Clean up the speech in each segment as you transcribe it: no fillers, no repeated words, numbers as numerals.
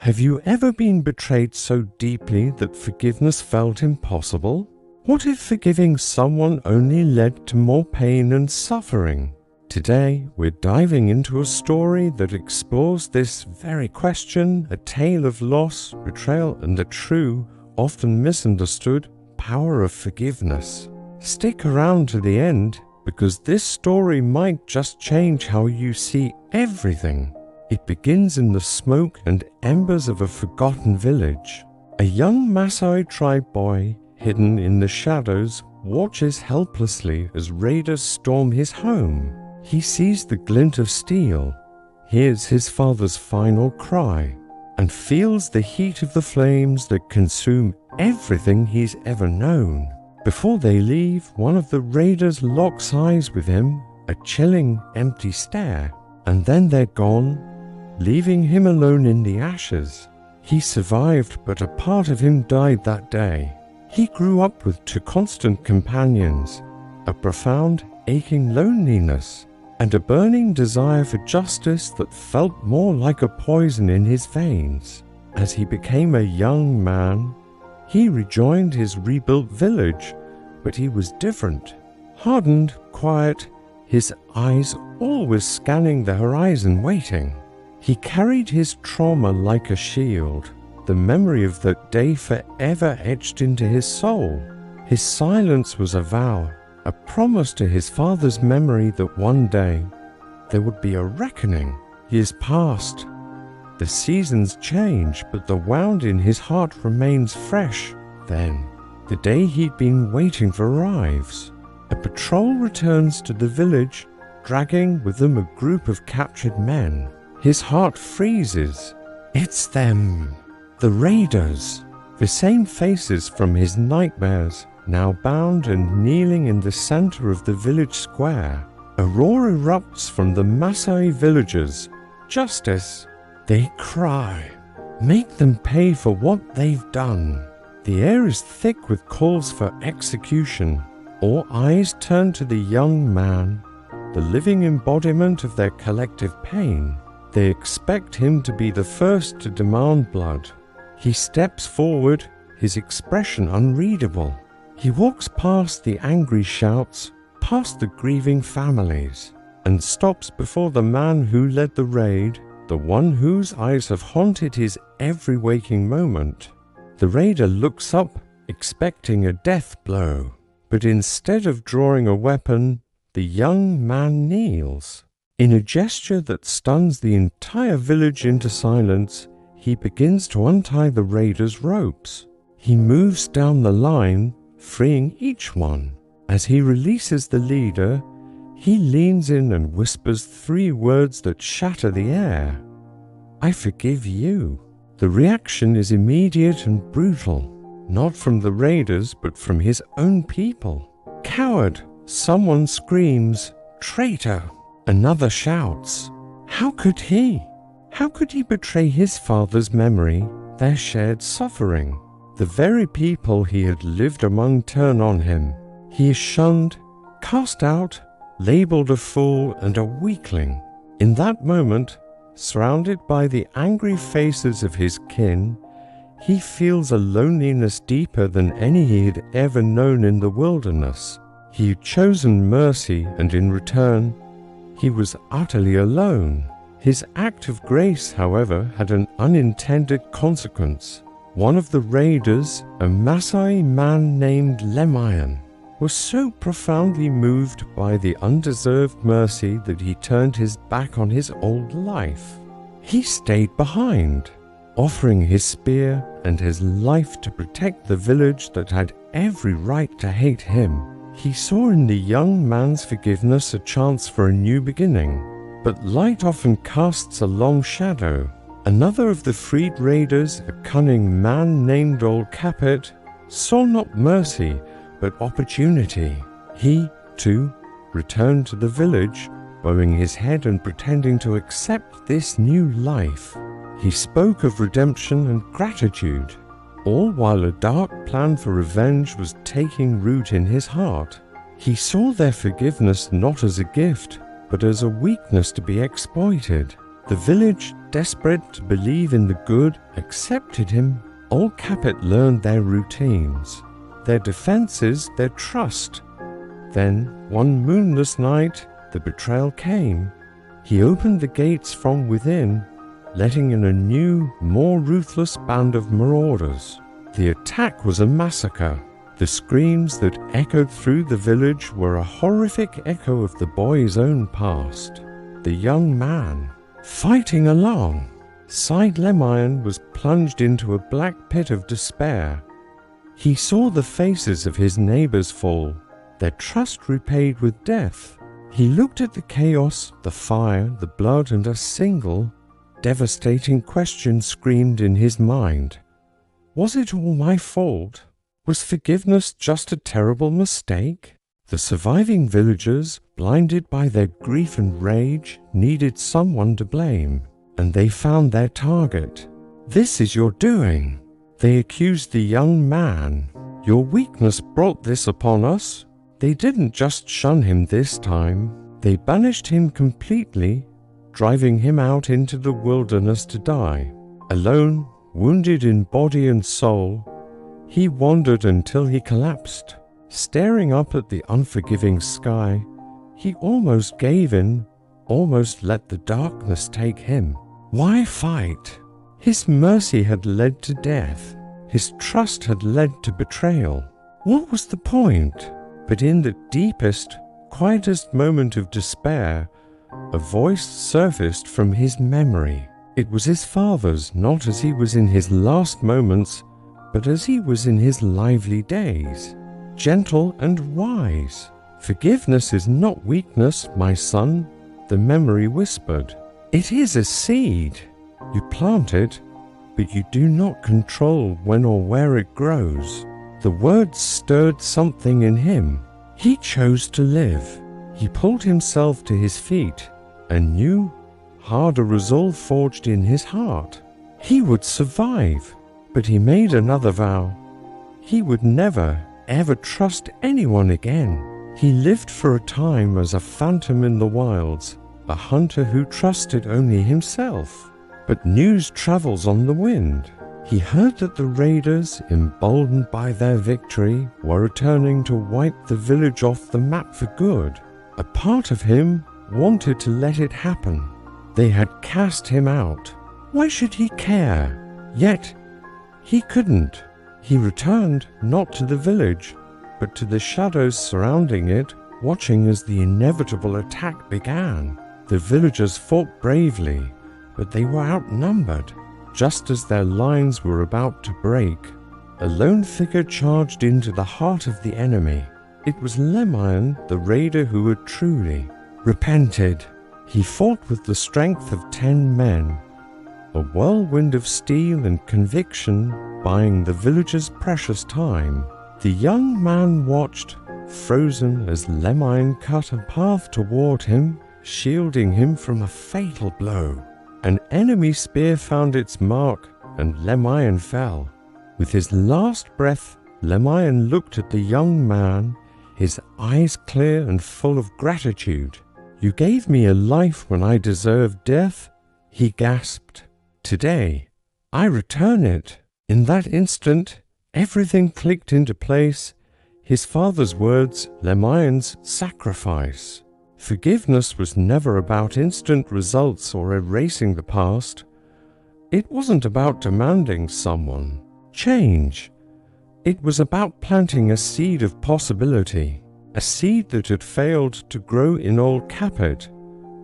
Have you ever been betrayed so deeply that forgiveness felt impossible? What if forgiving someone only led to more pain and suffering? Today, we're diving into a story that explores this very question, a tale of loss, betrayal, and the true, often misunderstood, power of forgiveness. Stick around to the end, because this story might just change how you see everything. It begins in the smoke and embers of a forgotten village. A young Maasai tribe boy, hidden in the shadows, watches helplessly as raiders storm his home. He sees the glint of steel, hears his father's final cry, and feels the heat of the flames that consume everything he's ever known. Before they leave, one of the raiders locks eyes with him, a chilling, empty stare, and then they're gone, leaving him alone in the ashes. He survived, but a part of him died that day. He grew up with two constant companions, a profound, aching loneliness, and a burning desire for justice that felt more like a poison in his veins. As he became a young man, he rejoined his rebuilt village, but he was different. Hardened, quiet, his eyes always scanning the horizon waiting. He carried his trauma like a shield, the memory of that day forever etched into his soul. His silence was a vow, a promise to his father's memory that one day there would be a reckoning. Years passed. The seasons change, but the wound in his heart remains fresh. Then, the day he'd been waiting for arrives. A patrol returns to the village, dragging with them a group of captured men. His heart freezes. It's them, the raiders, the same faces from his nightmares, now bound and kneeling in the center of the village square. A roar erupts from the Maasai villagers. Justice! They cry. Make them pay for what they've done. The air is thick with calls for execution. All eyes turn to the young man, the living embodiment of their collective pain. They expect him to be the first to demand blood. He steps forward, his expression unreadable. He walks past the angry shouts, past the grieving families, and stops before the man who led the raid, the one whose eyes have haunted his every waking moment. The raider looks up, expecting a death blow, but instead of drawing a weapon, the young man kneels. In a gesture that stuns the entire village into silence, he begins to untie the raider's ropes. He moves down the line, freeing each one. As he releases the leader, he leans in and whispers 3 words that shatter the air. I forgive you. The reaction is immediate and brutal, not from the raiders, but from his own people. Coward! Someone screams, traitor! Another shouts. How could he? How could he betray his father's memory, their shared suffering? The very people he had lived among turn on him. He is shunned, cast out, labeled a fool and a weakling. In that moment, surrounded by the angry faces of his kin, he feels a loneliness deeper than any he had ever known in the wilderness. He had chosen mercy, and in return, he was utterly alone. His act of grace, however, had an unintended consequence. One of the raiders, a Maasai man named Lemayan, was so profoundly moved by the undeserved mercy that he turned his back on his old life. He stayed behind, offering his spear and his life to protect the village that had every right to hate him. He saw in the young man's forgiveness a chance for a new beginning, but light often casts a long shadow. Another of the freed raiders, a cunning man named Old Capet, saw not mercy, but opportunity. He, too, returned to the village, bowing his head and pretending to accept this new life. He spoke of redemption and gratitude, all while a dark plan for revenge was taking root in his heart. He saw their forgiveness not as a gift, but as a weakness to be exploited. The village, desperate to believe in the good, accepted him. Old Capet learned their routines, their defenses, their trust. Then, one moonless night, the betrayal came. He opened the gates from within, letting in a new, more ruthless band of marauders. The attack was a massacre. The screams that echoed through the village were a horrific echo of the boy's own past. The young man, fighting along, Side Lemayan was plunged into a black pit of despair. He saw the faces of his neighbors fall, their trust repaid with death. He looked at the chaos, the fire, the blood, and a single, devastating question screamed in his mind. Was it all my fault? Was forgiveness just a terrible mistake? The surviving villagers, blinded by their grief and rage, needed someone to blame, and they found their target. "This is your doing," they accused the young man. "Your weakness brought this upon us." They didn't just shun him this time, they banished him completely, driving him out into the wilderness to die. Alone, wounded in body and soul, he wandered until he collapsed. Staring up at the unforgiving sky, he almost gave in, almost let the darkness take him. Why fight? His mercy had led to death. His trust had led to betrayal. What was the point? But in the deepest, quietest moment of despair, a voice surfaced from his memory. It was his father's, not as he was in his last moments, but as he was in his lively days. Gentle and wise. "Forgiveness is not weakness, my son," the memory whispered. "It is a seed. You plant it, but you do not control when or where it grows." The words stirred something in him. He chose to live. He pulled himself to his feet, a new, harder resolve forged in his heart. He would survive, but he made another vow. He would never, ever trust anyone again. He lived for a time as a phantom in the wilds, a hunter who trusted only himself. But news travels on the wind. He heard that the raiders, emboldened by their victory, were returning to wipe the village off the map for good. A part of him wanted to let it happen. They had cast him out. Why should he care? Yet, he couldn't. He returned not to the village, but to the shadows surrounding it, watching as the inevitable attack began. The villagers fought bravely, but they were outnumbered. Just as their lines were about to break, a lone figure charged into the heart of the enemy. It was Lemayan, the raider who had truly repented. He fought with the strength of 10 men, a whirlwind of steel and conviction buying the villagers precious time. The young man watched, frozen as Lemayan cut a path toward him, shielding him from a fatal blow. An enemy spear found its mark, and Lemayan fell. With his last breath, Lemayan looked at the young man, his eyes clear and full of gratitude. "You gave me a life when I deserved death," he gasped. "Today, I return it." In that instant, everything clicked into place. His father's words, Lemayan's sacrifice. Forgiveness was never about instant results or erasing the past. It wasn't about demanding someone change. It was about planting a seed of possibility, a seed that had failed to grow in old Capet,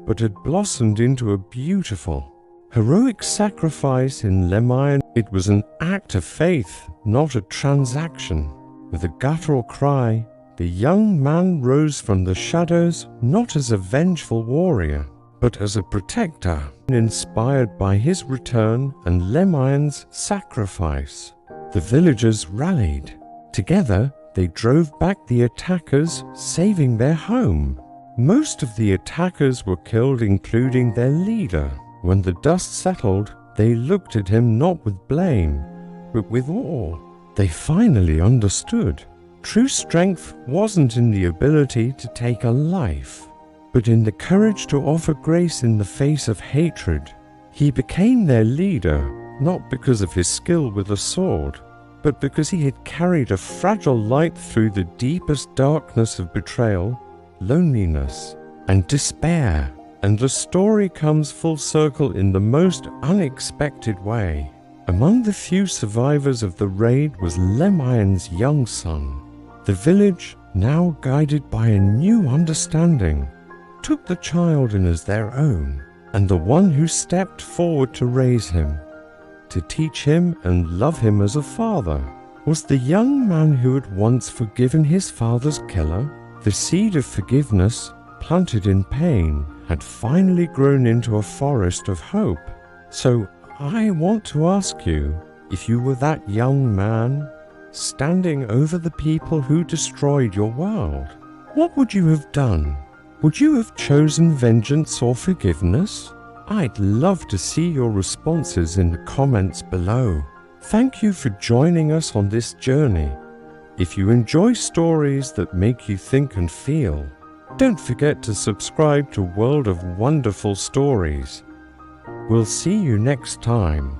but had blossomed into a beautiful, heroic sacrifice in Lemayan. It was an act of faith, not a transaction. With a guttural cry, the young man rose from the shadows, not as a vengeful warrior, but as a protector, inspired by his return and Lemayan's sacrifice. The villagers rallied. Together, they drove back the attackers, saving their home. Most of the attackers were killed, including their leader. When the dust settled, they looked at him not with blame, but with awe. They finally understood. True strength wasn't in the ability to take a life. but in the courage to offer grace in the face of hatred. He became their leader, not because of his skill with a sword, but because he had carried a fragile light through the deepest darkness of betrayal, loneliness, and despair. And the story comes full circle in the most unexpected way. Among the few survivors of the raid was Lemion's young son. The village, now guided by a new understanding, took the child in as their own, and the one who stepped forward to raise him, to teach him and love him as a father, was the young man who had once forgiven his father's killer. The seed of forgiveness, planted in pain, had finally grown into a forest of hope. So I want to ask you, if you were that young man, standing over the people who destroyed your world, what would you have done? Would you have chosen vengeance or forgiveness? I'd love to see your responses in the comments below. Thank you for joining us on this journey. If you enjoy stories that make you think and feel, don't forget to subscribe to World of Wonderful Stories. We'll see you next time.